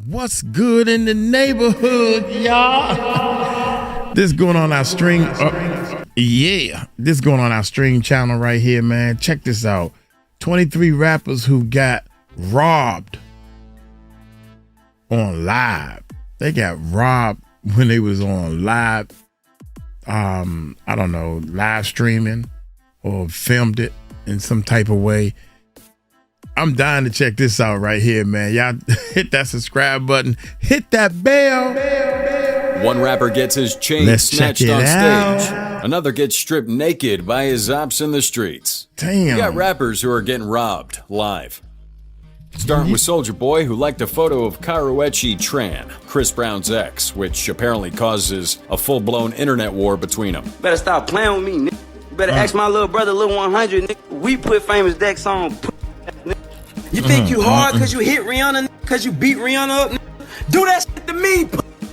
What's good in the neighborhood, y'all? This going on our stream. This going on our stream channel right here, man. Check this out. 23 rappers who got robbed on live. They got robbed when they was on live. I don't know, live streaming or filmed it in some type of way. I'm dying to check this out right here, man. Y'all hit that subscribe button. Hit that bell. One rapper gets his chain snatched on stage. Another gets stripped naked by his ops in the streets. Damn. You got rappers who are getting robbed live. Starting with Soulja Boy, who liked a photo of Karuechi Tran, Chris Brown's ex, which apparently causes a full-blown internet war between them. Better stop playing with me, nigga. You better ask my little brother, Lil 100, nigga. We put Famous Dex on. You think you hard because you hit Rihanna, because you beat Rihanna up? Do that shit to me,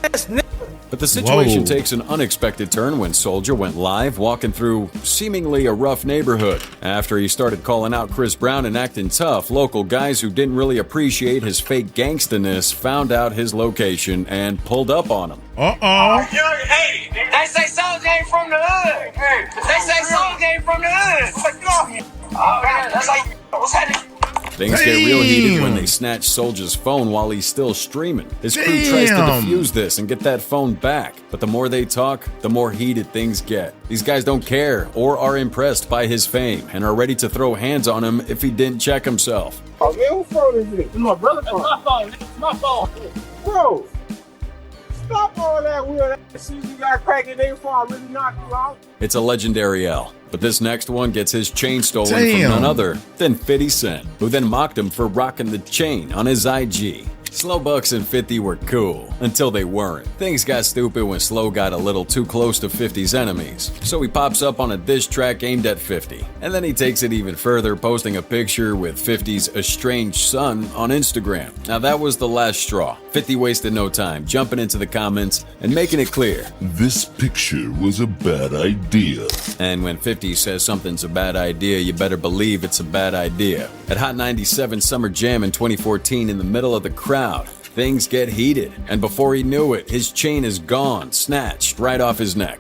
ass nigga. But the situation takes an unexpected turn when Soulja went live, walking through seemingly a rough neighborhood. After he started calling out Chris Brown and acting tough, local guys who didn't really appreciate his fake gangstiness found out his location and pulled up on him. Hey, they say Soulja ain't from the hood. They say Soulja ain't from the hood. That's like, what's happening? Things get real heated when they snatch Soulja's phone while he's still streaming. His crew tries to defuse this and get that phone back, but the more they talk, the more heated things get. These guys don't care or are impressed by his fame and are ready to throw hands on him if he didn't check himself. Oh man, whose phone is this? It's my brother's phone. That's my phone. It's my phone. Bro, stop all that weird ass shit you got cracking there before I really knock you out. It's a legendary L. But this next one gets his chain stolen from none other than 50 Cent, who then mocked him for rocking the chain on his IG. Slow Bucks and 50 were cool, until they weren't. Things got stupid when Slow got a little too close to 50's enemies, so he pops up on a diss track aimed at 50. And then he takes it even further, posting a picture with 50's estranged son on Instagram. Now that was the last straw. 50 wasted no time, jumping into the comments and making it clear. This picture was a bad idea. And when 50 says something's a bad idea, you better believe it's a bad idea. At Hot 97 Summer Jam in 2014, in the middle of the crowd, things get heated, and before he knew it, his chain is gone, snatched right off his neck.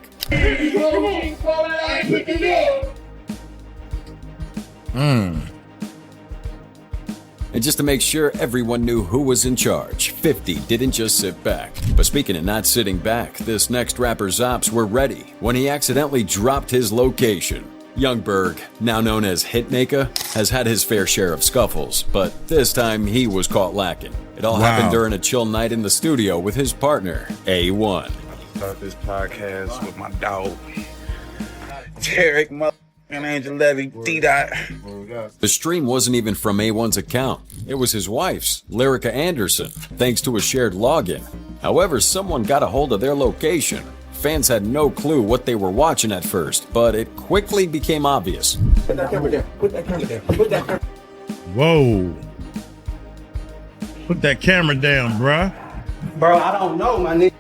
And just to make sure everyone knew who was in charge, 50 didn't just sit back. But speaking of not sitting back, this next rapper's ops were ready when he accidentally dropped his location. Young Berg, now known as Hitmaker, has had his fair share of scuffles, but this time he was caught lacking. It all happened during a chill night in the studio with his partner, A1. I start this podcast with my dog, Tarek, and Angel Levy, D-Dot. The stream wasn't even from A1's account. It was his wife's, Lyrica Anderson, thanks to a shared login. However, someone got a hold of their location. Fans had no clue what they were watching at first, but it quickly became obvious. Put that camera down. Put that camera down. Put that camera. Whoa. Put that camera down, bruh. Bro, I don't know, my nigga.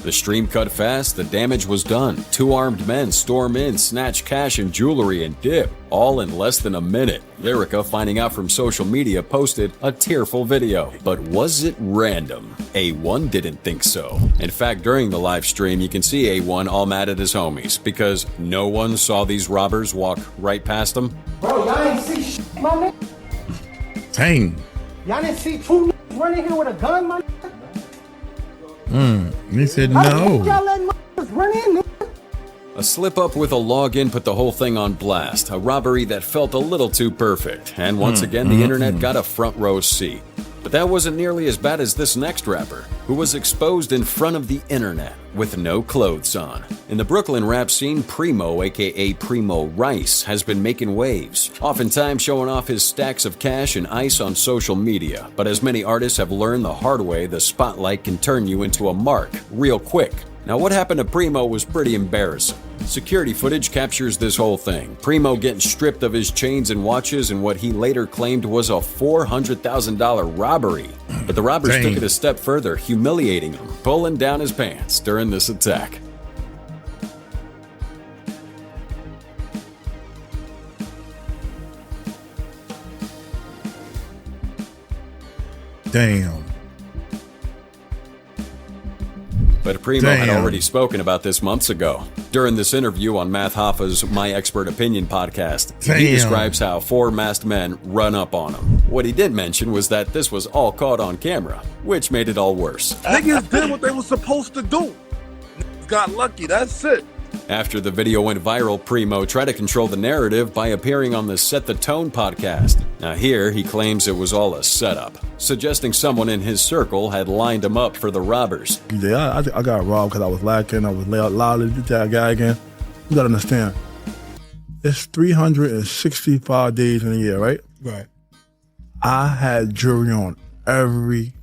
The stream cut fast, the damage was done. Two armed men storm in, snatch cash and jewelry, and dip, all in less than a minute. Lyrica, finding out from social media, posted a tearful video. But was it random? A1 didn't think so. In fact, during the live stream, you can see A1 all mad at his homies because no one saw these robbers walk right past them. Bro, y'all ain't see shit, my nigga. Dang. Y'all didn't see two niggas running here with a gun, my nigga. He said no. Y'all letting motherfuckers run in, nigga. A slip-up with a login put the whole thing on blast, a robbery that felt a little too perfect, and once again the internet got a front row seat. But that wasn't nearly as bad as this next rapper, who was exposed in front of the internet with no clothes on. In the Brooklyn rap scene, Primo, aka Primo Rice, has been making waves, oftentimes showing off his stacks of cash and ice on social media. But as many artists have learned the hard way, the spotlight can turn you into a mark real quick. Now, what happened to Primo was pretty embarrassing. Security footage captures this whole thing. Primo getting stripped of his chains and watches in what he later claimed was a $400,000 robbery. But the robbers took it a step further, humiliating him, pulling down his pants during this attack. Damn. But Primo had already spoken about this months ago. During this interview on Math Hoffa's My Expert Opinion podcast, he describes how 4 masked men run up on him. What he did mention was that this was all caught on camera, which made it all worse. Niggas did what they were supposed to do. Niggas got lucky, that's it. After the video went viral, Primo tried to control the narrative by appearing on the Set the Tone podcast. Now here, he claims it was all a setup, suggesting someone in his circle had lined him up for the robbers. Yeah, I got robbed because I was lacking. I was loud to that guy again. You gotta understand, it's 365 days in a year, right? Right. I had jewelry on every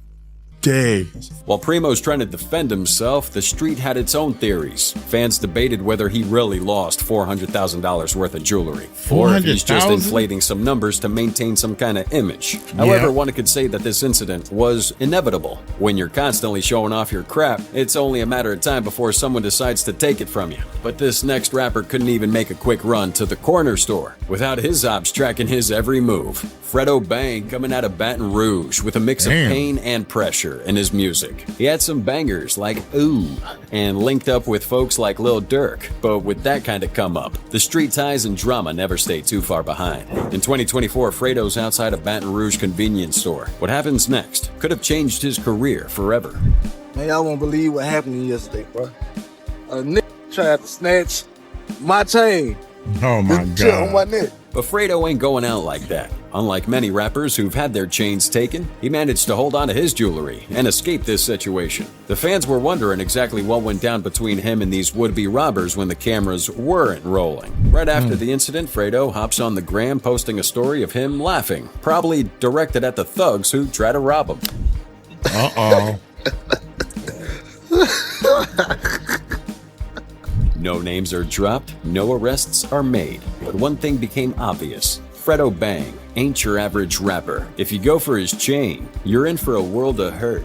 day. While Primo's trying to defend himself, the street had its own theories. Fans debated whether he really lost $400,000 worth of jewelry, or if he's just inflating some numbers to maintain some kind of image. However, one could say that this incident was inevitable. When you're constantly showing off your crap, it's only a matter of time before someone decides to take it from you. But this next rapper couldn't even make a quick run to the corner store without his ops tracking his every move. Fredo Bang coming out of Baton Rouge with a mix of pain and pressure in his music. He had some bangers like Ooh, and linked up with folks like Lil Durk, but with that kind of come up, the street ties and drama never stay too far behind. In 2024, Fredo's outside a Baton Rouge convenience store. What happens next could have changed his career forever. Man, y'all won't believe what happened to me yesterday, bro. A nigga tried to snatch my chain. Oh my God. On my neck. But Fredo ain't going out like that. Unlike many rappers who've had their chains taken, he managed to hold on to his jewelry and escape this situation. The fans were wondering exactly what went down between him and these would-be robbers when the cameras weren't rolling. Right after the incident, Fredo hops on the gram posting a story of him laughing, probably directed at the thugs who try to rob him. Uh-oh. No names are dropped, no arrests are made. But one thing became obvious. Fredo Bang ain't your average rapper. If you go for his chain, you're in for a world of hurt.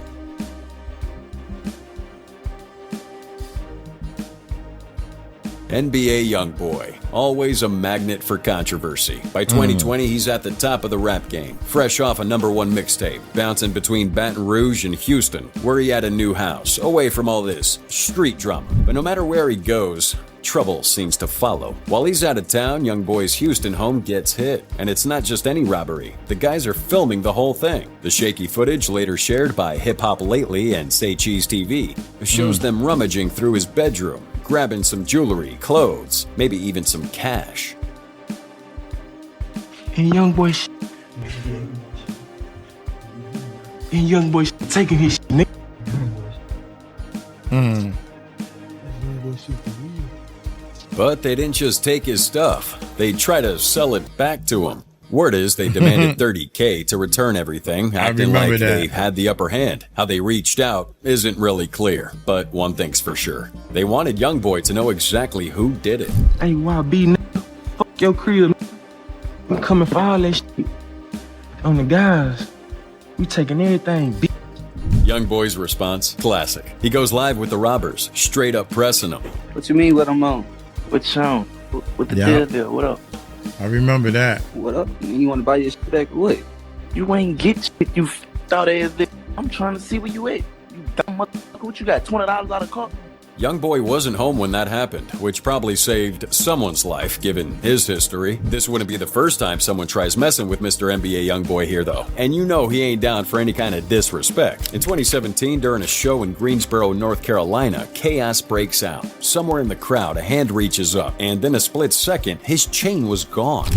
NBA Youngboy, always a magnet for controversy. By 2020, he's at the top of the rap game, fresh off a #1 mixtape, bouncing between Baton Rouge and Houston, where he had a new house, away from all this street drama. But no matter where he goes, trouble seems to follow. While he's out of town, Youngboy's Houston home gets hit. And it's not just any robbery. The guys are filming the whole thing. The shaky footage, later shared by Hip Hop Lately and Say Cheese TV, shows them rummaging through his bedroom, grabbing some jewelry, clothes, maybe even some cash. And Youngboy taking his shit, nigga. But they didn't just take his stuff. They tried to sell it back to him. Word is they demanded $30K to return everything, acting like they had the upper hand. How they reached out isn't really clear, but one thing's for sure. They wanted Youngboy to know exactly who did it. Hey, YB, nigga, fuck your crib, nigga. We coming for all that shit. On the guys, we taking everything, bitch. Youngboy's response, classic. He goes live with the robbers, straight up pressing them. What you mean what I'm on? What you on? What the deal? What up? I remember that. What up? You want to buy your shit back or what? You ain't get shit, you thought ass bitch. I'm trying to see where you at. You dumb motherfucker. What you got, $20 out of car? Youngboy wasn't home when that happened, which probably saved someone's life, given his history. This wouldn't be the first time someone tries messing with Mr. NBA Youngboy here, though. And you know he ain't down for any kind of disrespect. In 2017, during a show in Greensboro, North Carolina, chaos breaks out. Somewhere in the crowd, a hand reaches up, and in a split second, his chain was gone.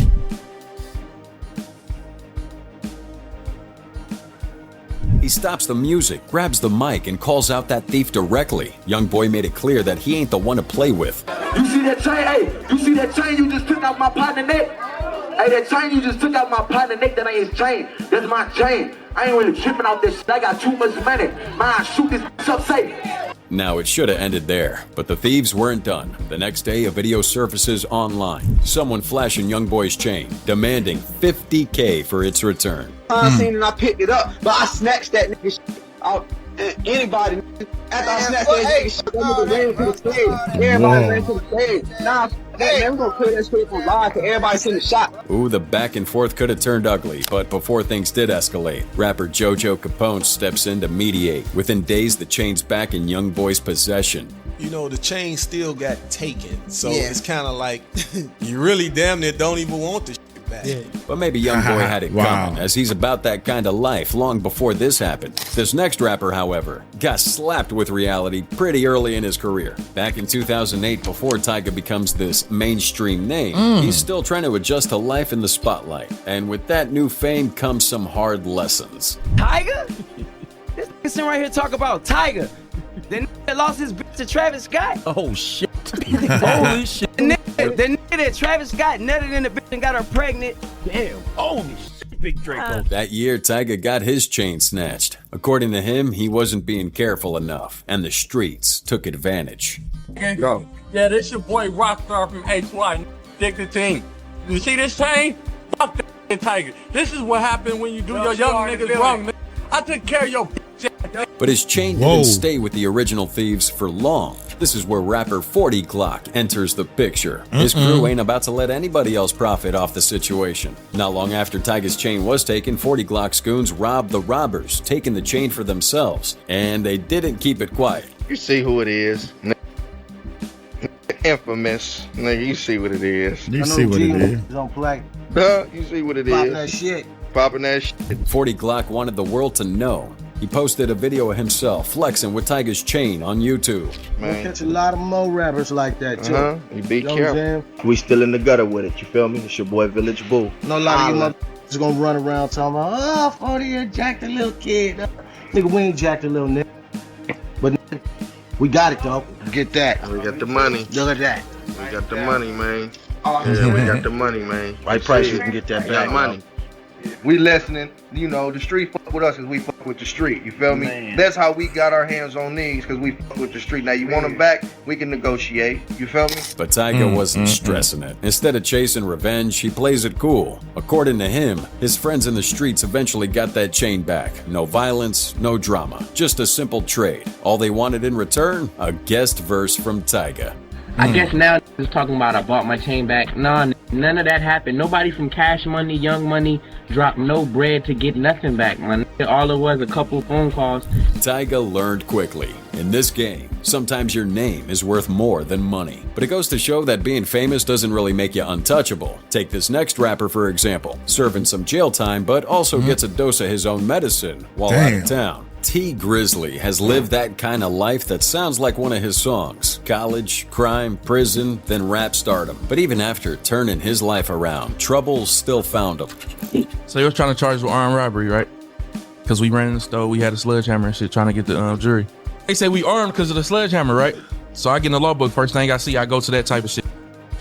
He stops the music, grabs the mic, and calls out that thief directly. Youngboy made it clear that he ain't the one to play with. You see that chain? Hey, you see that chain you just took out my partner neck? Hey, that chain you just took out my partner neck, that ain't his chain. That's my chain. I ain't really tripping off this shit. I got too much money. Man, shoot this up safe. Now, it should have ended there, but the thieves weren't done. The next day, a video surfaces online. Someone flashing Youngboy's chain, demanding $50K for its return. I seen it and I picked it up, but I snatched that nigga shit out. Anybody, after I snatched that nigga shit, that nigga ran to the stage. Everybody ran to the stage. Nah, Man, we're gonna clear that straight from live to everybody seen the shot. Ooh, the back and forth could have turned ugly, but before things did escalate, rapper JoJo Capone steps in to mediate. Within days, the chain's back in Young Boy's possession. You know, the chain still got taken, so it's kind of like you really damn near don't even want the shit back. Yeah. But maybe Young Boy had it coming, as he's about that kind of life long before this happened. This next rapper, however, got slapped with reality pretty early in his career. Back in 2008, before Tyga becomes this mainstream name, he's still trying to adjust to life in the spotlight. And with that new fame comes some hard lessons. Tyga? This nigga sitting right here talk about Tyga. The nigga that lost his bitch to Travis Scott. Oh shit. Holy shit. The nigga that Travis Scott nutted in the bitch and got her pregnant. Damn. Holy shit, Big Draco. That year, Tyga got his chain snatched. According to him, he wasn't being careful enough, and the streets took advantage. Go. Yeah, this your boy Rockstar from HY. Dick the team. You see this chain? Fuck that Tiger. This is what happened when you do your young niggas wrong. I took care of your bitch. But his chain didn't stay with the original thieves for long. This is where rapper 40 Glock enters the picture. His crew ain't about to let anybody else profit off the situation. Not long after Tyga's chain was taken, 40 Glock's goons robbed the robbers, taking the chain for themselves. And they didn't keep it quiet. You see who it is. Infamous. Nigga, you see what it is. You see what it is. On play. You see what it Popping is. that shit. Popping that shit. 40 Glock wanted the world to know. He posted a video of himself flexing with Tyga's chain on YouTube. We'll catch a lot of more rappers like that too. You be You know what I'm careful. saying? We still in the gutter with it, you feel me? It's your boy Village Boo. No, a lot of you motherfuckers gonna run around talking about, 40 you jacked a little kid. Nigga, we ain't jacked a little nigga. But nigga, we got it though. Get that. We got the money. Look at that. We got the money, man. Yeah, we got the money, man. Right price, you can get that We got back. money. We listening, you know, the street fuck with us because we fuck with the street, you feel me? Man. That's how we got our hands on these, because we fuck with the street. Now you want them back, we can negotiate, you feel me? But Tyga wasn't stressing it. Instead of chasing revenge, he plays it cool. According to him, his friends in the streets eventually got that chain back. No violence, no drama. Just a simple trade. All they wanted in return? A guest verse from Tyga. I guess now is talking about I bought my chain back. Nah, none of that happened. Nobody from Cash Money, Young Money dropped no bread to get nothing back, man. All it was a couple phone calls. Tyga learned quickly. In this game, sometimes your name is worth more than money. But it goes to show that being famous doesn't really make you untouchable. Take this next rapper, for example. Serving some jail time, but also gets a dose of his own medicine while out of town. T Grizzly has lived that kind of life that sounds like one of his songs. College, crime, prison, then rap stardom. But even after turning his life around, trouble still found him. So he was trying to charge us with armed robbery, right? Because we ran in the store, we had a sledgehammer and shit trying to get the jury. They say we armed because of the sledgehammer, right? So I get in the law book, first thing I see, I go to that type of shit.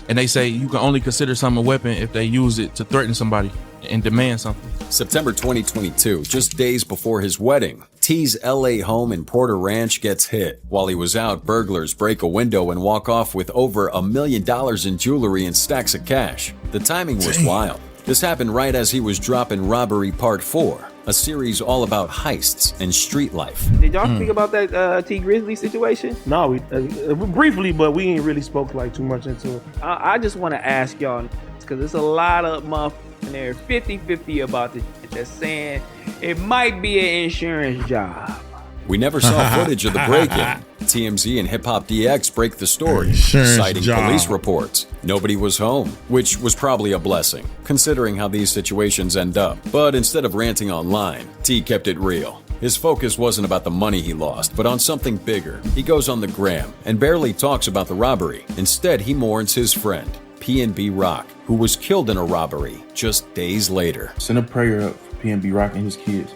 And they say you can only consider something a weapon if they use it to threaten somebody and demand something. September 2022, just days before his wedding, T's LA home in Porter Ranch gets hit. While he was out, burglars break a window and walk off with over $1 million in jewelry and stacks of cash. The timing was wild. This happened right as he was dropping Robbery Part 4, a series all about heists and street life. Did y'all think about that T Grizzly situation? No, we briefly, but we ain't really spoke like too much into it. I just want to ask y'all, because there's a lot of motherfuckers in there 50-50 about this shit that's saying it might be an insurance job. We never saw footage of the break-in. TMZ and Hip Hop DX break the story, Insurance citing job. police reports. Nobody was home, which was probably a blessing, considering how these situations end up. But instead of ranting online, T kept it real. His focus wasn't about the money he lost, but on something bigger. He goes on the gram and barely talks about the robbery. Instead, he mourns his friend, PNB Rock, who was killed in a robbery just days later. Send a prayer up for PNB Rock and his kids,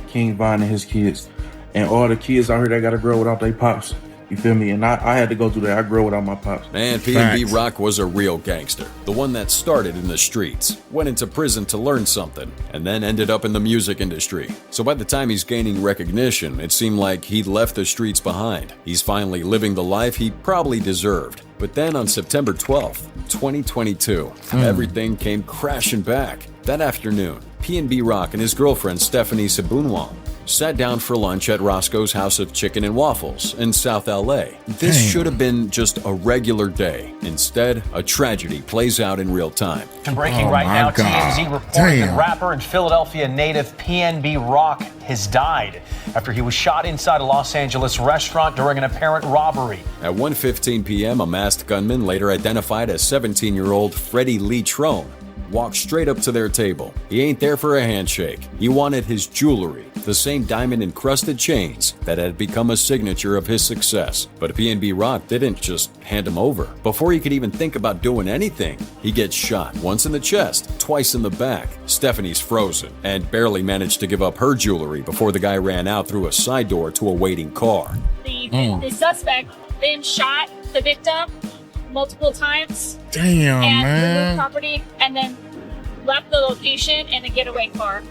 King Von and his kids, and all the kids out here that gotta grow without their pops. You feel me? And I had to go through that. I grew without my pops. And PNB Rock was a real gangster. The one that started in the streets, went into prison to learn something, and then ended up in the music industry. So by the time he's gaining recognition, it seemed like he'd left the streets behind. He's finally living the life he probably deserved. But then on September 12th, 2022, everything came crashing back. That afternoon, PNB Rock and his girlfriend Stephanie Sabunwal sat down for lunch at Roscoe's House of Chicken and Waffles in South LA. This should have been just a regular day. Instead, a tragedy plays out in real time. Breaking right now, TMZ reporting that rapper and Philadelphia native PNB Rock has died after he was shot inside a Los Angeles restaurant during an apparent robbery. At 1:15 p.m., a masked gunman, later identified as 17-year-old Freddie Lee Trone, walked straight up to their table. He ain't there for a handshake. He wanted his jewelry, the same diamond-encrusted chains that had become a signature of his success. But PNB Rock didn't just hand him over. Before he could even think about doing anything, he gets shot, once in the chest, twice in the back. Stephanie's frozen and barely managed to give up her jewelry before the guy ran out through a side door to a waiting car. The suspect then shot the victim multiple times. Damn, and man. removed property and then left the location in a getaway car.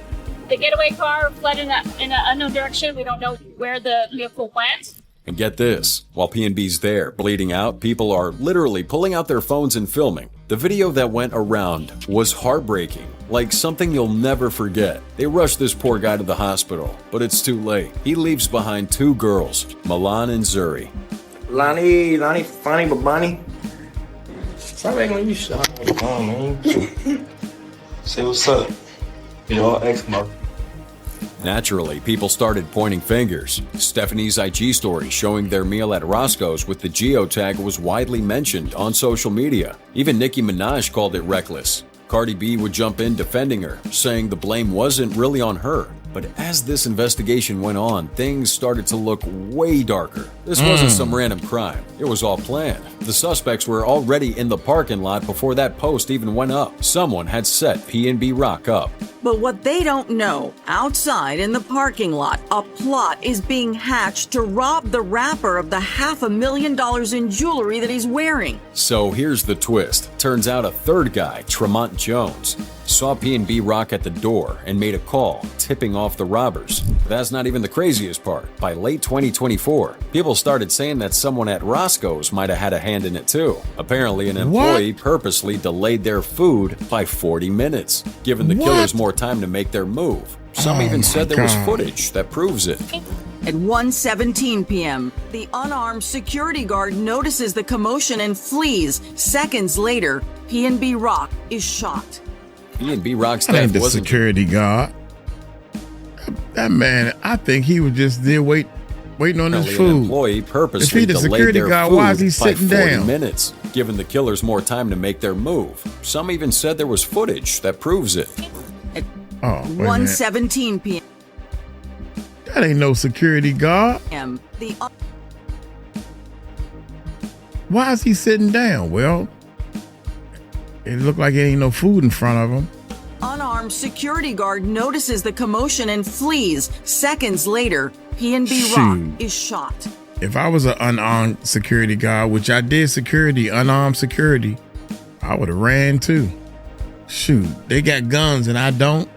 The getaway car fled in an unknown direction. We don't know where the vehicle went. And get this, while PNB's there, bleeding out, people are literally pulling out their phones and filming. The video that went around was heartbreaking, like something you'll never forget. They rushed this poor guy to the hospital, but it's too late. He leaves behind two girls, Milan and Zuri. Lonnie, funny but Bonnie. Stop acting like you shot on the phone, man. Say what's up. You know, ex-mother. Naturally, people started pointing fingers. Stephanie's IG story showing their meal at Roscoe's with the geotag was widely mentioned on social media. Even Nicki Minaj called it reckless. Cardi B would jump in defending her, saying the blame wasn't really on her. But as this investigation went on, things started to look way darker. This wasn't some random crime. It was all planned. The suspects were already in the parking lot before that post even went up. Someone had set PNB Rock up. But what they don't know, outside in the parking lot, a plot is being hatched to rob the rapper of the $500,000 in jewelry that he's wearing. So here's the twist. Turns out a third guy, Tremont Jones, saw PNB Rock at the door and made a call, tipping off the robbers. That's not even the craziest part. By late 2024, people started saying that someone at Roscoe's might have had a hand in it too. Apparently, an employee purposely delayed their food by 40 minutes, giving the killers more time to make their move. Some even said there was footage that proves it. At 1:17 p.m., the unarmed security guard notices the commotion and flees. Seconds later, PNB Rock is shot. PNB Rock's That ain't death the wasn't security guard. That man, I think he was just there waiting on his an food. employee purposely If he the delayed security their guard, food why is he by sitting 40 down? minutes, giving the killers more time to make their move. Some even said there was footage that proves it. Oh, wait a minute. 1:17 p.m. That ain't no security guard. The Why is he sitting down? Well, it looked like there ain't no food in front of him. unarmed security guard notices the commotion and flees. Seconds later, PNB Rock is shot. If I was an unarmed security guard, which I did unarmed security, I would have ran too. Shoot, they got guns and I don't.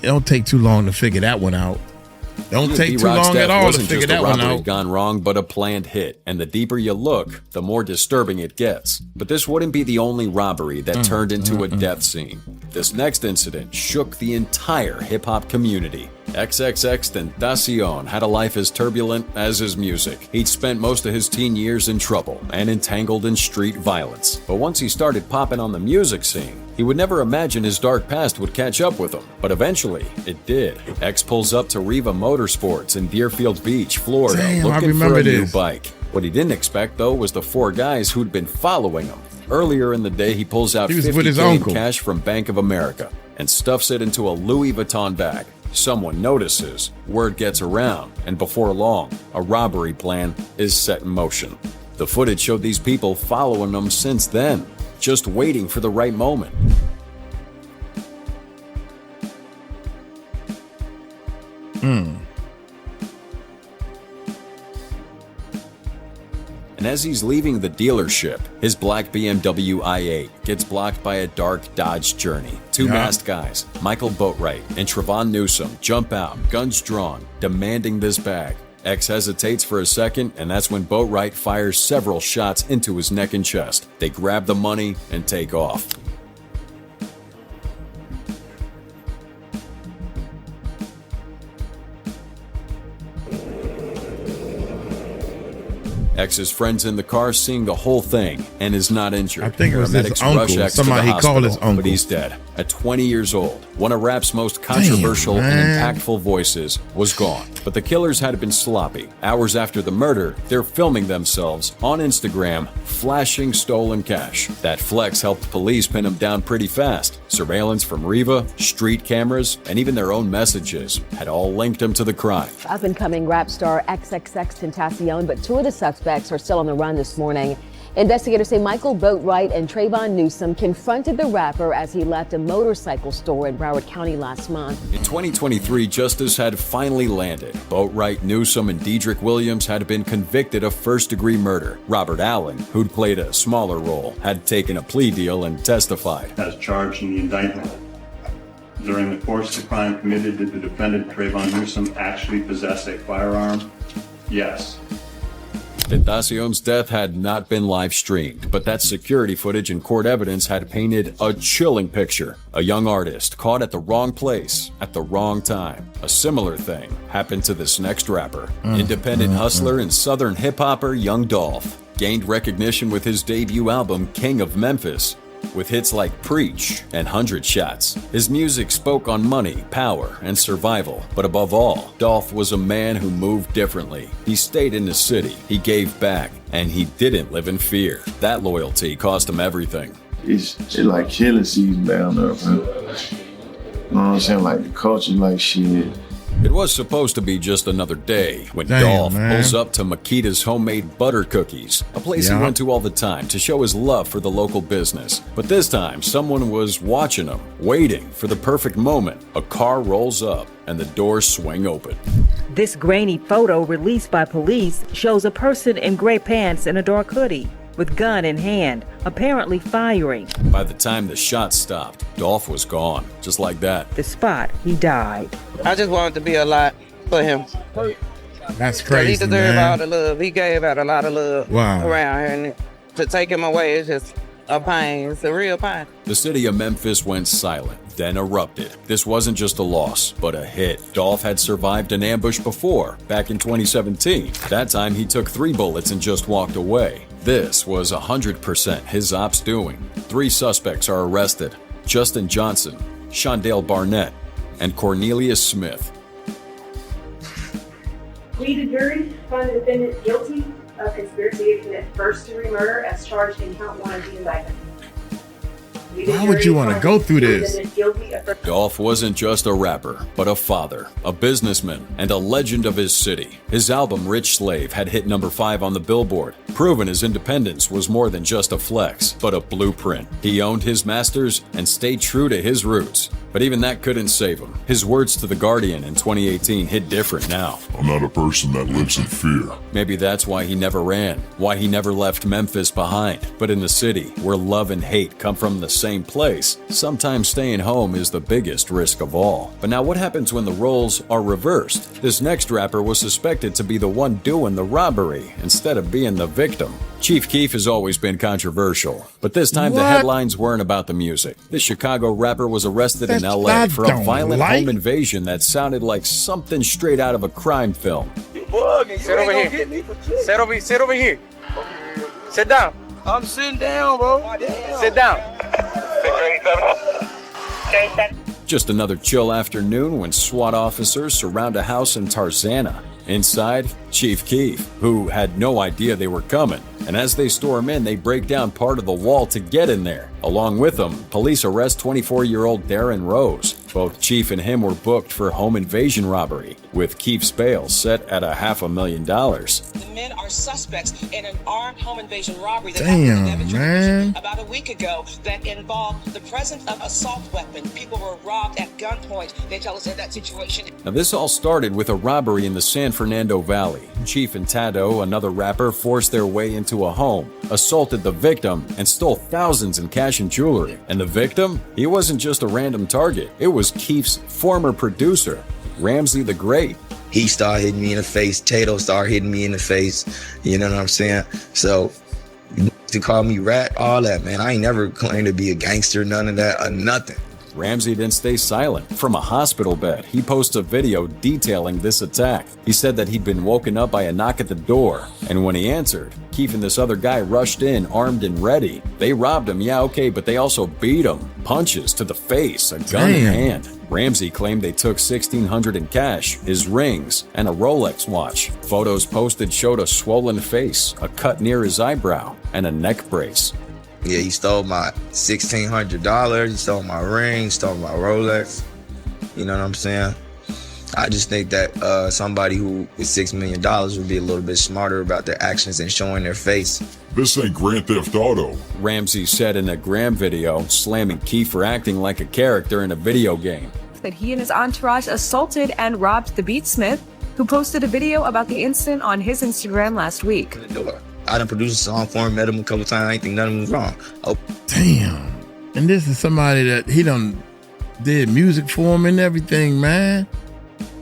It don't take too long to figure that one out. Don't take too long at all to figure that one out. Gone wrong, but a planned hit. And the deeper you look, the more disturbing it gets. But this wouldn't be the only robbery that turned into a death scene. This next incident shook the entire hip-hop community. XXXTentacion had a life as turbulent as his music. He'd spent most of his teen years in trouble and entangled in street violence. But once he started popping on the music scene, he would never imagine his dark past would catch up with him. But eventually, it did. X pulls up to Riva Motorsports in Deerfield Beach, Florida, looking for a new bike. What he didn't expect, though, was the four guys who'd been following him. Earlier in the day, he pulls out $50K in cash from Bank of America and stuffs it into a Louis Vuitton bag. Someone notices, word gets around, and before long, a robbery plan is set in motion. The footage showed these people following them since then, just waiting for the right moment. And as he's leaving the dealership, his black BMW i8 gets blocked by a dark Dodge Journey. Two masked guys, Michael Boatwright and Trevon Newsom, jump out, guns drawn, demanding this bag. X hesitates for a second, and that's when Boatwright fires several shots into his neck and chest. They grab the money and take off. X's friends in the car seeing the whole thing and is not injured. I think it was his Paramedics rush uncle. X to Somebody the he called his hospital, uncle. but he's dead. At 20 years old, one of rap's most controversial and impactful voices was gone. But the killers had been sloppy. Hours after the murder, they're filming themselves on Instagram, flashing stolen cash. That flex helped police pin him down pretty fast. Surveillance from Riva, street cameras, and even their own messages had all linked him to the crime. Up-and-coming rap star XXX Tentacion, but two of the suspects are still on the run this morning. Investigators say Michael Boatwright and Trayvon Newsom confronted the rapper as he left a motorcycle store in Broward County last month. In 2023, justice had finally landed. Boatwright, Newsom, and Dedrick Williams had been convicted of first-degree murder. Robert Allen, who'd played a smaller role, had taken a plea deal and testified. As charged in the indictment, during the course of the crime committed, did the defendant, Trayvon Newsom, actually possess a firearm? Yes. Tentacion's death had not been live-streamed, but that security footage and court evidence had painted a chilling picture. A young artist caught at the wrong place at the wrong time. A similar thing happened to this next rapper. Independent hustler and southern hip-hopper Young Dolph gained recognition with his debut album, King of Memphis. With hits like Preach and 100 Shots, his music spoke on money, power, and survival. But above all, Dolph was a man who moved differently. He stayed in the city, he gave back, and he didn't live in fear. That loyalty cost him everything. It's like killing season down there, man. You know what I'm saying? Like the culture, like shit. It was supposed to be just another day when Dolph pulls up to Makita's homemade butter cookies, a place he went to all the time to show his love for the local business. But this time, someone was watching him, waiting for the perfect moment. A car rolls up and the doors swing open. This grainy photo released by police shows a person in gray pants and a dark hoodie, with gun in hand, apparently firing. By the time the shot stopped, Dolph was gone, just like that. The spot he died. I just wanted to be alive for him. That's crazy, he deserved man. all the love. He gave out a lot of love around here. And to take him away is just a pain. It's a real pain. The city of Memphis went silent, then erupted. This wasn't just a loss, but a hit. Dolph had survived an ambush before, back in 2017. That time he took 3 bullets and just walked away. This was 100% his ops doing. 3 suspects are arrested: Justin Johnson, Shondale Barnett, and Cornelius Smith. We, the jury, find the defendant guilty of conspiracy to commit first-degree murder as charged in count 1 of the indictment. Why would you want to go through this? Dolph wasn't just a rapper, but a father, a businessman, and a legend of his city. His album Rich Slave had hit number 5 on the Billboard, proving his independence was more than just a flex, but a blueprint. He owned his masters and stayed true to his roots. But even that couldn't save him. His words to The Guardian in 2018 hit different now. I'm not a person that lives in fear. Maybe that's why he never ran, why he never left Memphis behind. But in the city, where love and hate come from the same place, sometimes staying home is the biggest risk of all. But now what happens when the roles are reversed? This next rapper was suspected to be the one doing the robbery instead of being the victim. Chief Keef has always been controversial, but this time the headlines weren't about the music. This Chicago rapper was arrested in LA for a violent home invasion that sounded like something straight out of a crime film. Sit over here. Sit over here. Sit down. I'm sitting down, bro. Sit down. Just another chill afternoon when SWAT officers surround a house in Tarzana. Inside, Chief Keef, who had no idea they were coming. And as they storm in, they break down part of the wall to get in there. Along with them, police arrest 24-year-old Darren Rose. Both Chief and him were booked for home invasion robbery, with Keef's bail set at $500,000. The men are suspects in an armed home invasion robbery that Damn, happened in man. about a week ago that involved the presence of assault weapon. People were robbed at gunpoint. They tell us in that situation. Now, this all started with a robbery in the San Fernando Valley. Chief and Tado, another rapper, forced their way into a home, assaulted the victim, and stole thousands in cash and jewelry. And the victim? He wasn't just a random target. It was Keef's former producer, Ramsey the Great. He started hitting me in the face. Tato started hitting me in the face. You know what I'm saying? So to call me rat, all that, man. I ain't never claimed to be a gangster, none of that, or nothing. Ramsey didn't stay silent. From a hospital bed, he posts a video detailing this attack. He said that he'd been woken up by a knock at the door, and when he answered, Keefe and this other guy rushed in, armed and ready. They robbed him, yeah, okay, but they also beat him. Punches to the face, a gun in hand. Ramsey claimed they took $1,600 in cash, his rings, and a Rolex watch. Photos posted showed a swollen face, a cut near his eyebrow, and a neck brace. Yeah, he stole my $1,600. He stole my ring, stole my Rolex. You know what I'm saying? I just think that somebody who with $6 million would be a little bit smarter about their actions and showing their face. This ain't Grand Theft Auto. Ramsey said in a Graham video, slamming Keefe for acting like a character in a video game. That he and his entourage assaulted and robbed the beatsmith, who posted a video about the incident on his Instagram last week. I done produced a song for him, met him a couple times. I ain't think nothing was wrong. Oh, damn! And this is somebody that he done did music for him and everything, man.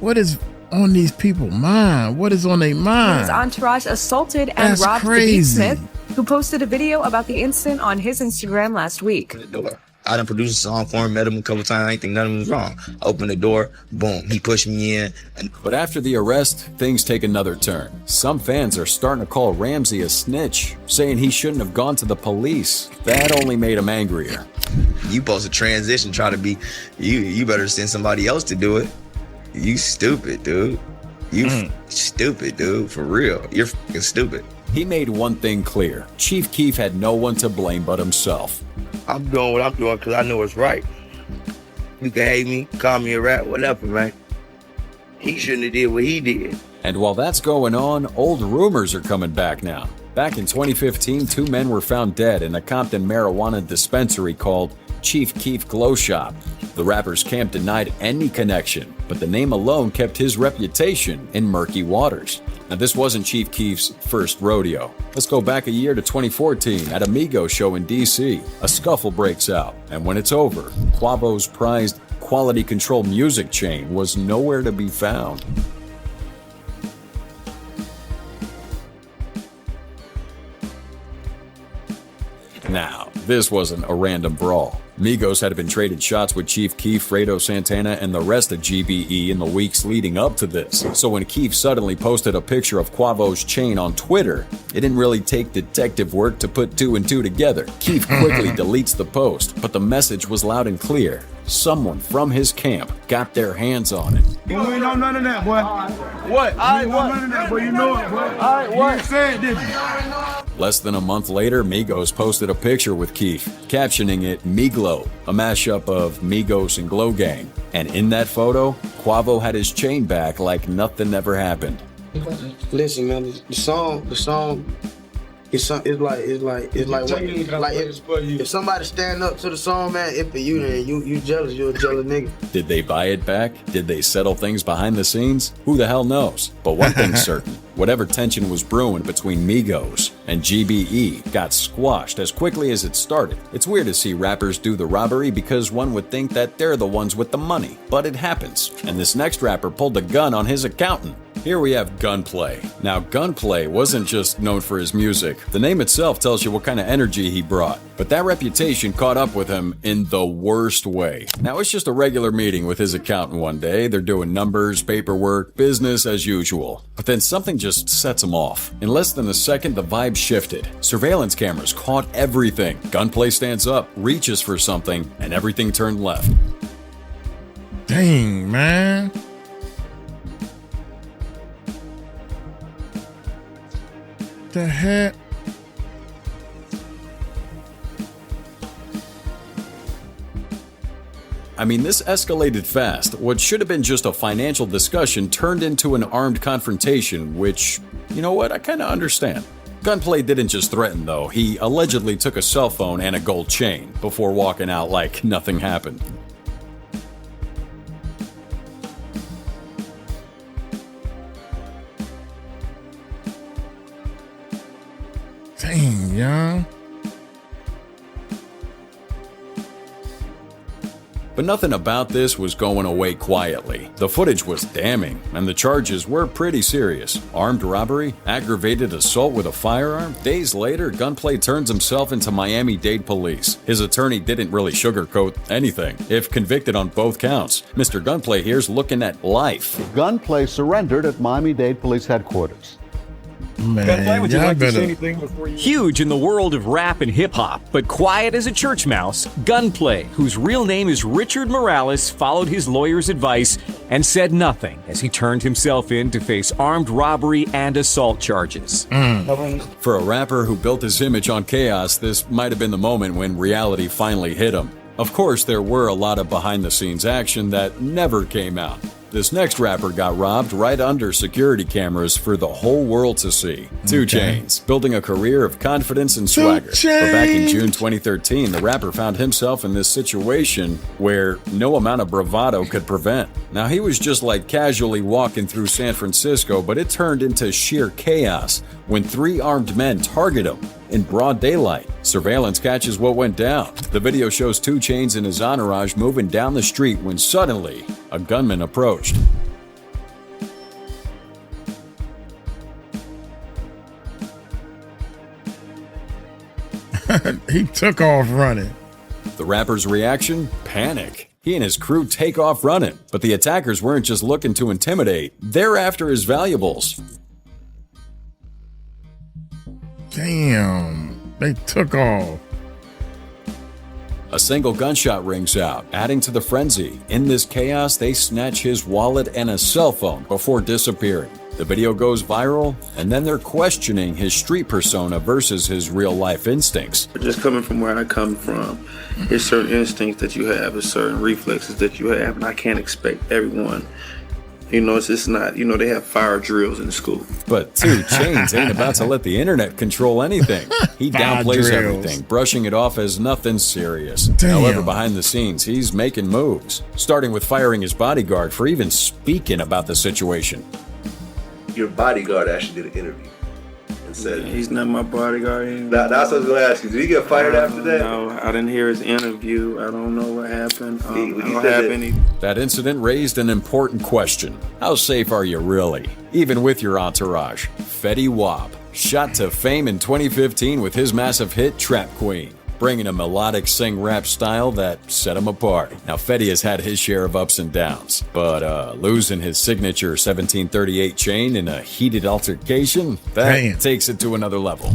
What is on these people's mind? What is on their mind? His entourage assaulted and That's robbed crazy. the beatsmith, who posted a video about the incident on his Instagram last week. I done produced a song for him, met him a couple times. I ain't think nothing was wrong. Opened the door, boom, he pushed me in. But after the arrest, things take another turn. Some fans are starting to call Ramsey a snitch, saying he shouldn't have gone to the police. That only made him angrier. You supposed to transition, try to be, you better send somebody else to do it. You stupid, dude. You stupid, dude. For real. You're fucking stupid. He made one thing clear. Chief Keefe had no one to blame but himself. I'm doing what I'm doing because I know it's right. You can hate me, call me a rat, whatever, man. He shouldn't have did what he did. And while that's going on, old rumors are coming back now. Back in 2015, 2 men were found dead in a Compton marijuana dispensary called Chief Keefe Glow Shop. The rapper's camp denied any connection, but the name alone kept his reputation in murky waters. Now, this wasn't Chief Keefe's first rodeo. Let's go back a year to 2014 at a Migos show in D.C. A scuffle breaks out, and when it's over, Quavo's prized quality control music chain was nowhere to be found. Now, this wasn't a random brawl. Migos had been trading shots with Chief Keef, Fredo Santana, and the rest of GBE in the weeks leading up to this. So when Keef suddenly posted a picture of Quavo's chain on Twitter, it didn't really take detective work to put 2 and 2 together. Keef quickly deletes the post, but the message was loud and clear. Someone from his camp got their hands on it. You ain't know none of that, boy. What? I ain't know none of that, boy. You know it, boy. All right, what? You said, didn't you? Less than a month later, Migos posted a picture with Keef, captioning it Miglo, a mashup of Migos and Glow Gang. And in that photo, Quavo had his chain back like nothing ever happened. Listen, man, the song, it's like if somebody stand up to the song, man, if you then you jealous, you're a jealous nigga. Did they buy it back? Did they settle things behind the scenes? Who the hell knows? But one thing's certain. Whatever tension was brewing between Migos and GBE got squashed as quickly as it started. It's weird to see rappers do the robbery because one would think that they're the ones with the money. But it happens. And this next rapper pulled a gun on his accountant. Here we have Gunplay. Now, Gunplay wasn't just known for his music. The name itself tells you what kind of energy he brought. But that reputation caught up with him in the worst way. Now, it's just a regular meeting with his accountant one day. They're doing numbers, paperwork, business as usual. But then something just sets him off. In less than a second, the vibe shifted. Surveillance cameras caught everything. Gunplay stands up, reaches for something, and everything turned left. Dang, man. The heck? I mean, this escalated fast. What should have been just a financial discussion turned into an armed confrontation, which, you know what, I kind of understand. Gunplay didn't just threaten, though. He allegedly took a cell phone and a gold chain before walking out like nothing happened. Dang, young. But nothing about this was going away quietly. The footage was damning, and the charges were pretty serious. Armed robbery, aggravated assault with a firearm. Days later, Gunplay turns himself into Miami-Dade police. His attorney didn't really sugarcoat anything. If convicted on both counts, Mr. Gunplay here's looking at life. Gunplay surrendered at Miami-Dade Police Headquarters. Man, would you like to say anything before you... Huge in the world of rap and hip-hop, but quiet as a church mouse, Gunplay, whose real name is Richard Morales, followed his lawyer's advice and said nothing as he turned himself in to face armed robbery and assault charges. For a rapper who built his image on chaos, this might have been the moment when reality finally hit him. Of course, there were a lot of behind-the-scenes action that never came out. This next rapper got robbed right under security cameras for the whole world to see. 2 Chainz, building a career of confidence and swagger. But back in June 2013, the rapper found himself in this situation where no amount of bravado could prevent. Now, he was just like casually walking through San Francisco, but it turned into sheer chaos when 3 armed men target him in broad daylight. Surveillance catches what went down. The video shows 2 Chainz and his entourage moving down the street when suddenly a gunman approached. He took off running. The rapper's reaction? Panic. He and his crew take off running, but the attackers weren't just looking to intimidate. They're after his valuables. Damn, they took off. A single gunshot rings out, adding to the frenzy. In this chaos, they snatch his wallet and a cell phone before disappearing. The video goes viral, and then they're questioning his street persona versus his real-life instincts. Just coming from where I come from, there's certain instincts that you have, there's certain reflexes that you have, and I can't expect everyone. You know, it's just not, you know, they have fire drills in school. But 2 Chainz ain't about to let the internet control anything. He downplays everything, brushing it off as nothing serious. Damn. However, behind the scenes, he's making moves, starting with firing his bodyguard for even speaking about the situation. Your bodyguard actually did an interview and said... He's not my bodyguard anymore. That's what I was going to ask you. Did he get fired after that? No, I didn't hear his interview. I don't know what happened. I don't have any... That incident raised an important question. How safe are you really? Even with your entourage. Fetty Wap, shot to fame in 2015 with his massive hit Trap Queen, bringing a melodic sing-rap style that set him apart. Now, Fetty has had his share of ups and downs, but losing his signature 1738 chain in a heated altercation, that takes it to another level.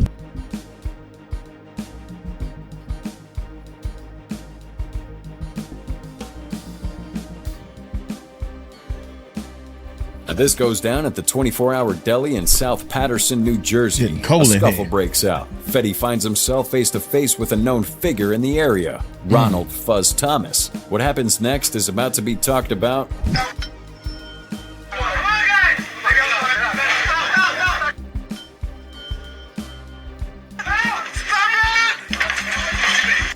Now, this goes down at the 24-hour deli in South Paterson, New Jersey. A scuffle breaks out. Fetty finds himself face-to-face with a known figure in the area, Ronald Fuzz Thomas. What happens next is about to be talked about.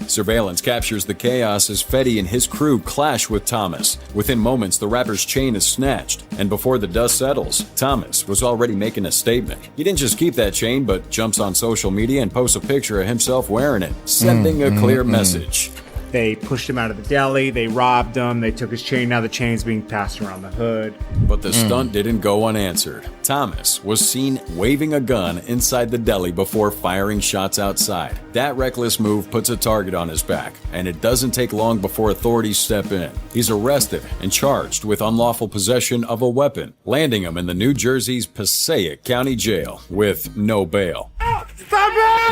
Surveillance captures the chaos as Fetty and his crew clash with Thomas. Within moments, the rapper's chain is snatched, and before the dust settles, Thomas was already making a statement. He didn't just keep that chain, but jumps on social media and posts a picture of himself wearing it, sending a clear message. They pushed him out of the deli, they robbed him, they took his chain, now the chain's being passed around the hood. But the stunt didn't go unanswered. Thomas was seen waving a gun inside the deli before firing shots outside. That reckless move puts a target on his back, and it doesn't take long before authorities step in. He's arrested and charged with unlawful possession of a weapon, landing him in the New Jersey's Passaic County Jail with no bail.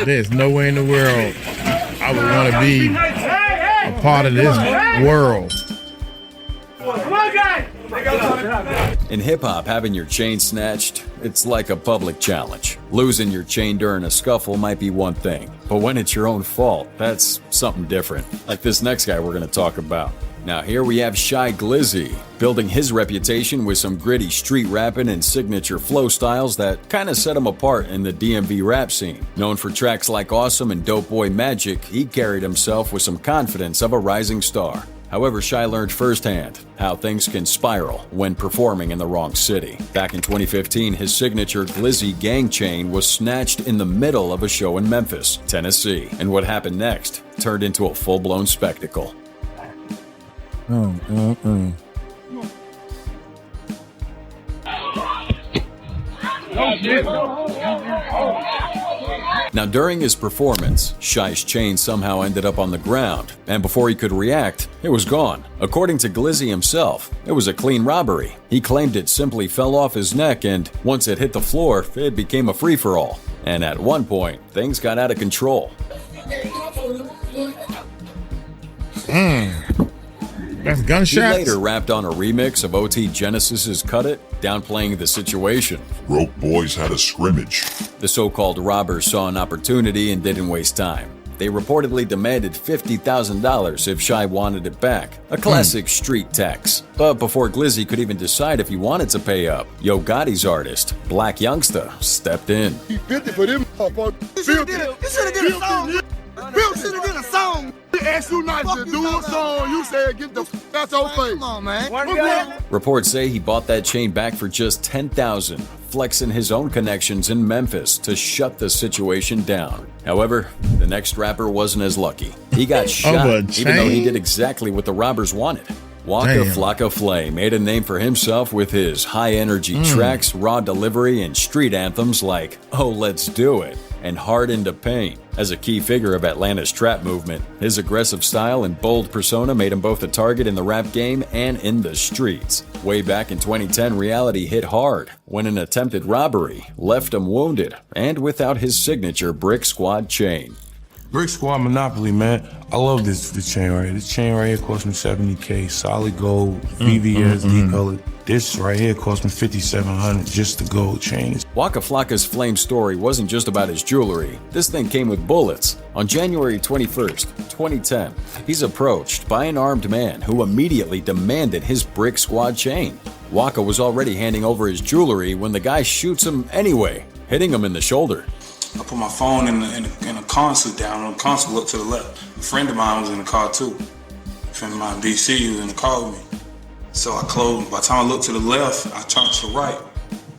There's no way in the world I would want to be a part of this world. In hip-hop, having your chain snatched, it's like a public challenge. Losing your chain during a scuffle might be one thing, but when it's your own fault, that's something different, like this next guy we're going to talk about. Now here we have Shy Glizzy, building his reputation with some gritty street rapping and signature flow styles that kind of set him apart in the DMV rap scene. Known for tracks like Awesome and Dope Boy Magic, he carried himself with some confidence of a rising star. However, Shy learned firsthand how things can spiral when performing in the wrong city. Back in 2015, his signature Glizzy gang chain was snatched in the middle of a show in Memphis, Tennessee. And what happened next turned into a full-blown spectacle. Now, during his performance, Shy's chain somehow ended up on the ground, and before he could react, it was gone. According to Glizzy himself, it was a clean robbery. He claimed it simply fell off his neck, and once it hit the floor, it became a free-for-all. And at one point, things got out of control. That's gunshots. He later rapped on a remix of OT Genesis's Cut It, downplaying the situation. Broke boys had a scrimmage. The so-called robbers saw an opportunity and didn't waste time. They reportedly demanded $50,000 if Shy wanted it back. A classic street tax. But before Glizzy could even decide if he wanted to pay up, Yo Gotti's artist, Black Youngsta, stepped in. 50 for them. You should have did a song. Bill should have did a song. He asked you not to do a song. You said get the f out your face. Come on, man. Reports say he bought that chain back for just $10,000, flexing his own connections in Memphis to shut the situation down. However, the next rapper wasn't as lucky. He got shot, even though he did exactly what the robbers wanted. Waka Flocka Flay made a name for himself with his high-energy tracks, raw delivery, and street anthems like Oh Let's Do It and Hard Into Pain. As a key figure of Atlanta's trap movement, his aggressive style and bold persona made him both a target in the rap game and in the streets. Way back in 2010, reality hit hard when an attempted robbery left him wounded and without his signature Brick Squad chain. Brick Squad Monopoly, man. I love this chain right here. This chain right here cost me $70K, solid gold, VVS colored. This right here cost me $5,700, just the gold chains. Waka Flocka's flame story wasn't just about his jewelry. This thing came with bullets. On January 21st, 2010, he's approached by an armed man who immediately demanded his Brick Squad chain. Waka was already handing over his jewelry when the guy shoots him anyway, hitting him in the shoulder. I put my phone in the console down, and the console looked to the left. A friend of mine was in the car too. A friend of mine, BC, was in the car with me. So I closed. By the time I looked to the left, I turned to the right.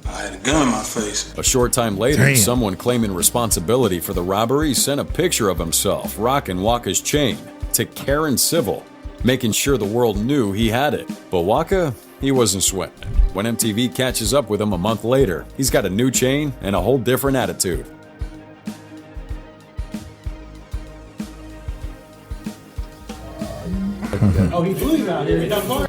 I had a gun in my face. A short time later, someone claiming responsibility for the robbery sent a picture of himself rocking Waka's chain to Karen Civil, making sure the world knew he had it. But Waka, he wasn't sweating it. When MTV catches up with him a month later, he's got a new chain and a whole different attitude. Oh, he flew out here.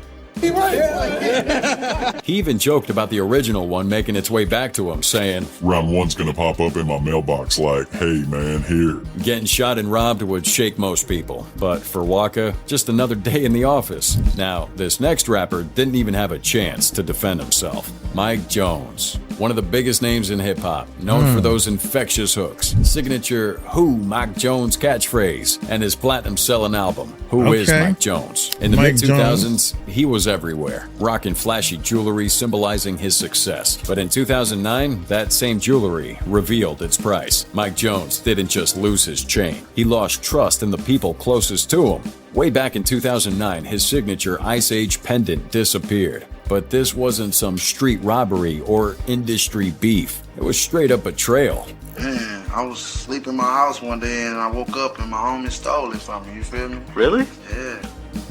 He even joked about the original one making its way back to him, saying, Round one's gonna pop up in my mailbox like, hey man, here. Getting shot and robbed would shake most people, but for Waka, just another day in the office. Now, this next rapper didn't even have a chance to defend himself. Mike Jones, one of the biggest names in hip-hop, known for those infectious hooks, signature Who Mike Jones catchphrase, and his platinum-selling album, Who Is Mike Jones? In the mid-2000s, he was everywhere, rocking flashy jewelry symbolizing his success. But in 2009, that same jewelry revealed its price. Mike Jones didn't just lose his chain, he lost trust in the people closest to him. Way back in 2009, his signature Ice Age pendant disappeared. But this wasn't some street robbery or industry beef. It was straight up betrayal. Man, I was sleeping in my house one day and I woke up and my homie stole it from me, you feel me? Really? Yeah,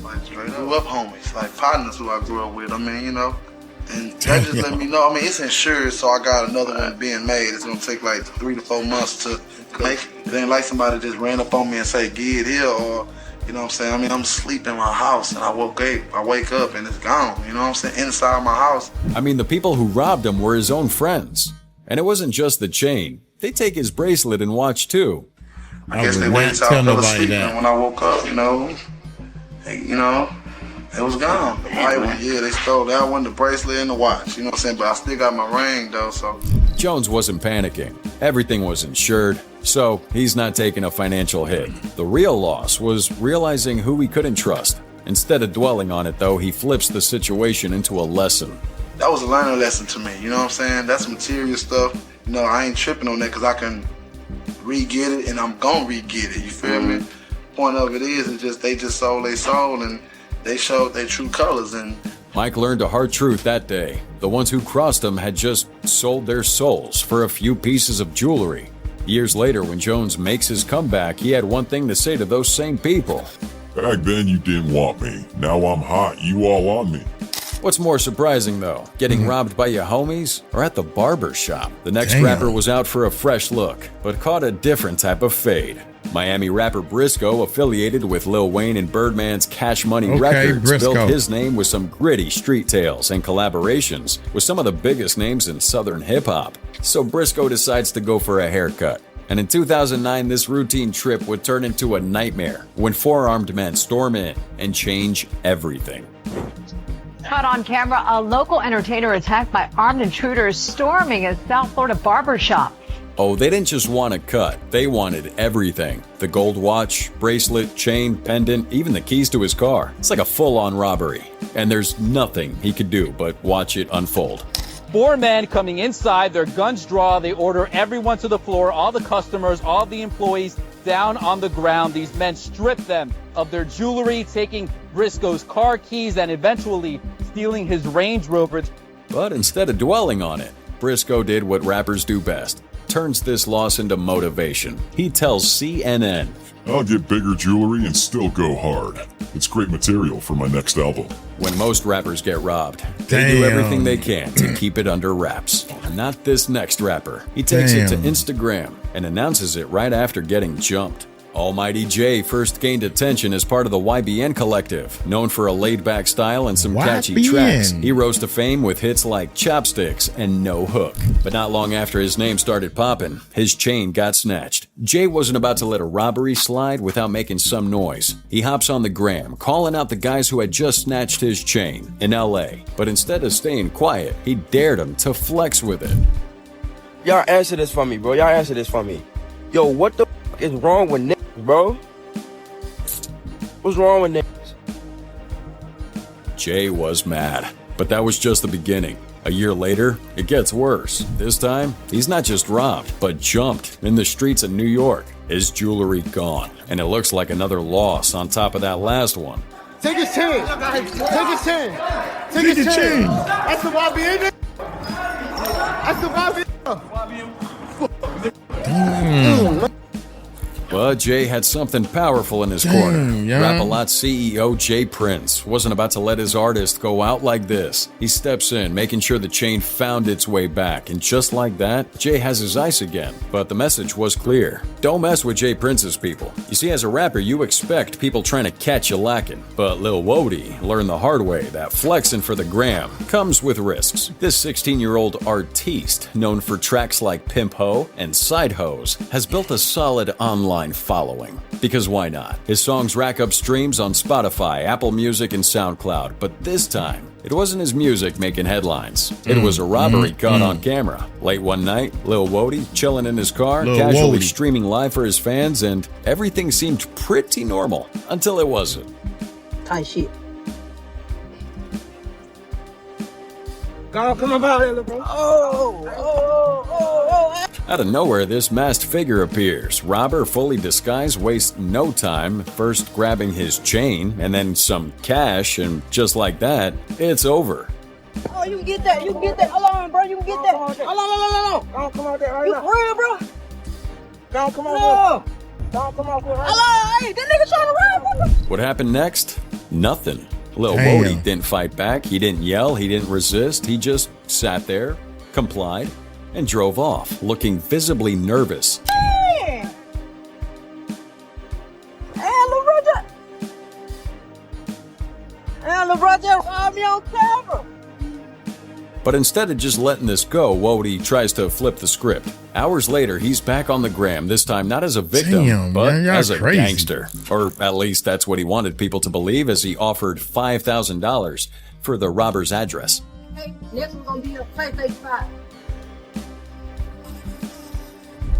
like straight up. Grew up homies, like partners who I grew up with, I mean, you know. And that just let me know, I mean, it's insured, so I got another one being made. It's gonna take like 3 to 4 months to make it. It ain't like somebody just ran up on me and say, get it here, or, you know what I'm saying? I mean, I'm sleeping in my house and I wake up and it's gone, you know what I'm saying? Inside my house. I mean, the people who robbed him were his own friends. And it wasn't just the chain. They take his bracelet and watch too. I guess they waited till I fell asleep, and when I woke up, you know, it was gone. The white one, yeah, they stole that one, the bracelet and the watch, you know what I'm saying? But I still got my ring though, so. Jones wasn't panicking. Everything was insured, so he's not taking a financial hit. The real loss was realizing who he couldn't trust. Instead of dwelling on it though, he flips the situation into a lesson. That was a learning lesson to me, you know what I'm saying? That's material stuff. You know, I ain't tripping on that because I can re-get it and I'm gonna re-get it, you feel me? Point of it is just they just sold their soul and they showed their true colors. And Mike learned a hard truth that day. The ones who crossed him had just sold their souls for a few pieces of jewelry. Years later, when Jones makes his comeback, he had one thing to say to those same people. Back then you didn't want me. Now I'm hot, you all on me. What's more surprising, though, getting robbed by your homies or at the barber shop? The next Damn. rapper was out for a fresh look, but caught a different type of fade. Miami rapper Briscoe, affiliated with Lil Wayne and Birdman's Cash Money Records, Briscoe. built his name with some gritty street tales and collaborations with some of the biggest names in Southern hip-hop. So Briscoe decides to go for a haircut. And in 2009, this routine trip would turn into a nightmare when four-armed men storm in and change everything. Caught on camera, a local entertainer attacked by armed intruders storming a South Florida barbershop. Oh, they didn't just want a cut. They wanted everything. The gold watch, bracelet, chain, pendant, even the keys to his car. It's like a full-on robbery. And there's nothing he could do but watch it unfold. 4 men coming inside, their guns draw, they order everyone to the floor, all the customers, all the employees down on the ground. These men strip them of their jewelry, taking Briscoe's car keys and eventually stealing his Range Rover. But instead of dwelling on it, Briscoe did what rappers do best. Turns this loss into motivation. He tells CNN, I'll get bigger jewelry and still go hard. It's great material for my next album. When most rappers get robbed, they do everything they can to keep it under wraps. Not this next rapper. He takes it to Instagram and announces it right after getting jumped. Almighty J first gained attention as part of the YBN collective, known for a laid-back style and some catchy tracks. He rose to fame with hits like Chopsticks and No Hook. But not long after his name started popping, his chain got snatched. Jay wasn't about to let a robbery slide without making some noise. He hops on the gram, calling out the guys who had just snatched his chain in LA. But instead of staying quiet, he dared them to flex with it. Y'all answer this for me, bro. Y'all answer this for me. Yo, what the f is wrong with niggas, bro? What's wrong with niggas? Jay was mad, but that was just the beginning. A year later, it gets worse. This time, he's not just robbed, but jumped in the streets of New York. His jewelry gone, and it looks like another loss on top of that last one. Take his chain. Take his chain. Take his chain. That's the YBN. That's the YBN. But Jay had something powerful in his corner. Rap-A-Lot's CEO Jay Prince wasn't about to let his artist go out like this. He steps in, making sure the chain found its way back. And just like that, Jay has his ice again. But the message was clear. Don't mess with Jay Prince's people. You see, as a rapper, you expect people trying to catch you lacking. But Lil Wody learned the hard way that flexing for the gram comes with risks. This 16-year-old artiste, known for tracks like Pimp Ho and Side Hoes, has built a solid online following. Because why not? His songs rack up streams on Spotify, Apple Music, and SoundCloud. But this time, it wasn't his music making headlines. It was a robbery caught on camera. Late one night, Lil Wody chilling in his car, casually streaming live for his fans, and everything seemed pretty normal until it wasn't. Tight shit. Come on, out here, bro. Out of nowhere, this masked figure appears. Robber, fully disguised, wastes no time, first grabbing his chain and then some cash, and just like that, it's over. Oh, you can get that. You can get that. Hold on, bro. You can get that. Hold on. Don't come out there right now. You for real, bro? Don't come out there. Don't come out there right now. Hello, hey, that nigga trying to ride. What happened next? Nothing. Lil Wody didn't fight back, he didn't yell, he didn't resist, he just sat there, complied, and drove off, looking visibly nervous. Hey, Lil Roger. Hey, Lil Roger, find me on camera. But instead of just letting this go, Wody tries to flip the script. Hours later, he's back on the gram, this time not as a victim, but as a gangster. Or at least that's what he wanted people to believe, as he offered $5,000 for the robber's address. Hey, next one's gonna be a PlayStation 5.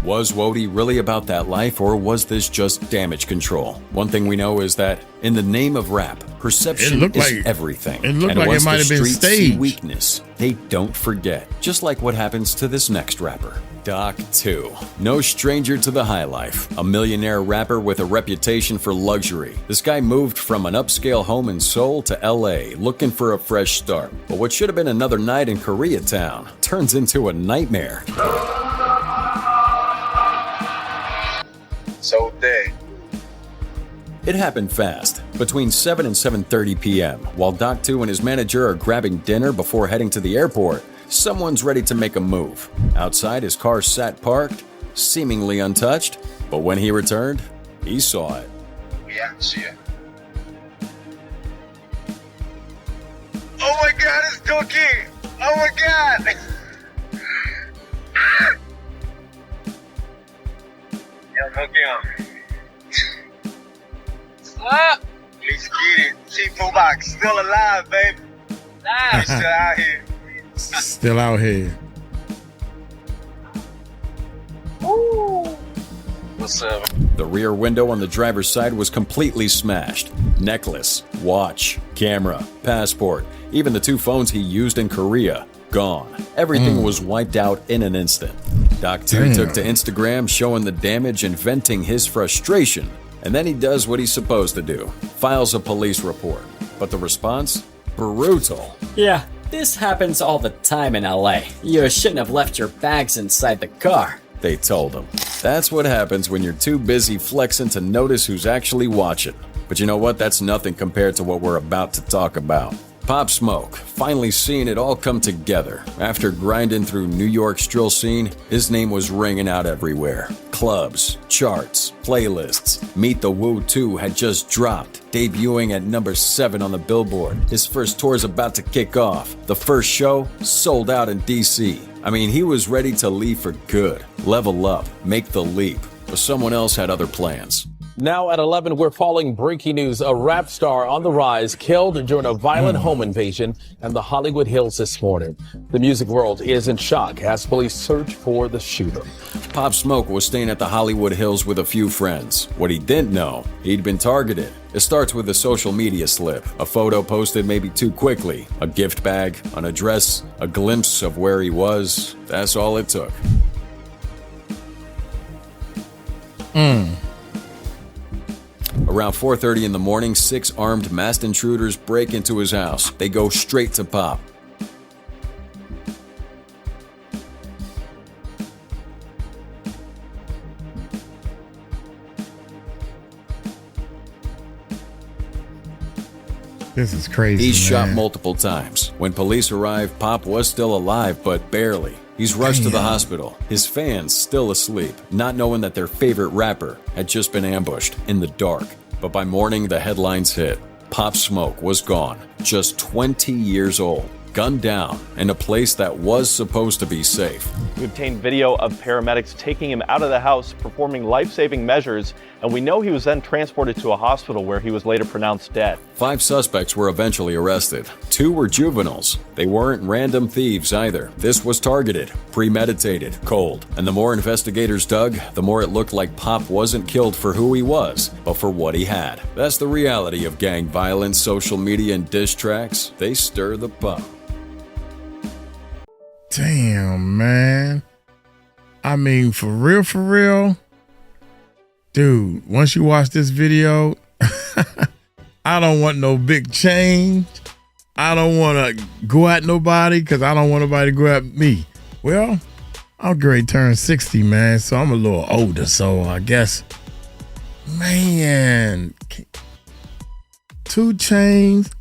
Was Wody really about that life, or was this just damage control? One thing we know is that in the name of rap, perception is everything. It looked and like once it might the have been streets see staged. weakness, they don't forget. Just like what happens to this next rapper. Doc 2. No stranger to the high life. A millionaire rapper with a reputation for luxury. This guy moved from an upscale home in Seoul to LA, looking for a fresh start. But what should have been another night in Koreatown turns into a nightmare. So day, It happened fast, between 7 and 7:30 p.m., while Doc 2 and his manager are grabbing dinner before heading to the airport. Someone's ready to make a move. Outside, his car sat parked, seemingly untouched, but when he returned, he saw it. Yeah, I see it. Oh my God, it's Cookie! Oh my God! Yo, Cookie on. Let's get it. Seafood box still alive, baby. He's still out here. Still out here. Ooh. What's up? The rear window on the driver's side was completely smashed. Necklace, watch, camera, passport, even the 2 phones he used in Korea, gone. Everything was wiped out in an instant. Doc 2 took to Instagram showing the damage and venting his frustration. And then he does what he's supposed to do, files a police report. But the response? Brutal. Yeah, this happens all the time in LA. You shouldn't have left your bags inside the car, they told him. That's what happens when you're too busy flexing to notice who's actually watching. But you know what? That's nothing compared to what we're about to talk about. Pop Smoke, finally seeing it all come together. After grinding through New York's drill scene, his name was ringing out everywhere. Clubs, charts, playlists. Meet the Woo 2 had just dropped, debuting at number 7 on the Billboard. His first tour's about to kick off. The first show sold out in DC. I mean, he was ready to leave for good, level up, make the leap. But someone else had other plans. Now at 11, we're following breaking news. A rap star on the rise killed during a violent home invasion in the Hollywood Hills this morning. The music world is in shock as police search for the shooter. Pop Smoke was staying at the Hollywood Hills with a few friends. What he didn't know, he'd been targeted. It starts with a social media slip, a photo posted maybe too quickly, a gift bag, an address, a glimpse of where he was. That's all it took. Around 4:30 in the morning, 6 armed masked intruders break into his house. They go straight to Pop. This is crazy. He's shot man. multiple times. When police arrive, Pop was still alive, but barely. He's rushed to the hospital. His fans still asleep, not knowing that their favorite rapper had just been ambushed in the dark. But by morning, the headlines hit. Pop Smoke was gone, just 20 years old, gunned down in a place that was supposed to be safe. We obtained video of paramedics taking him out of the house, performing life-saving measures, and we know he was then transported to a hospital where he was later pronounced dead. 5 suspects were eventually arrested. 2 were juveniles. They weren't random thieves either. This was targeted, premeditated, cold. And the more investigators dug, the more it looked like Pop wasn't killed for who he was, but for what he had. That's the reality of gang violence, social media, and diss tracks. They stir the pot. Damn, man. I mean, for real, dude, once you watch this video, I don't want no big change. I don't want to go at nobody because I don't want nobody to go at me. Well, I'm great turn 60, man, so I'm a little older, so I guess, man, 2 Chainz,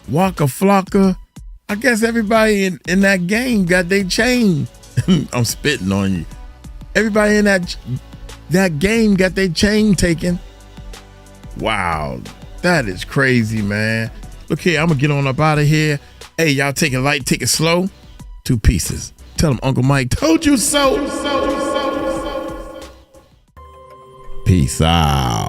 Waka Flocka. I guess everybody in that game got their chain. I'm spitting on you. Everybody in that game got their chain taken. Wow, that is crazy, man. Look here, I'm gonna get on up out of here. Hey, y'all take it light, take it slow. 2 pieces. Tell them Uncle Mike told you so. Peace out.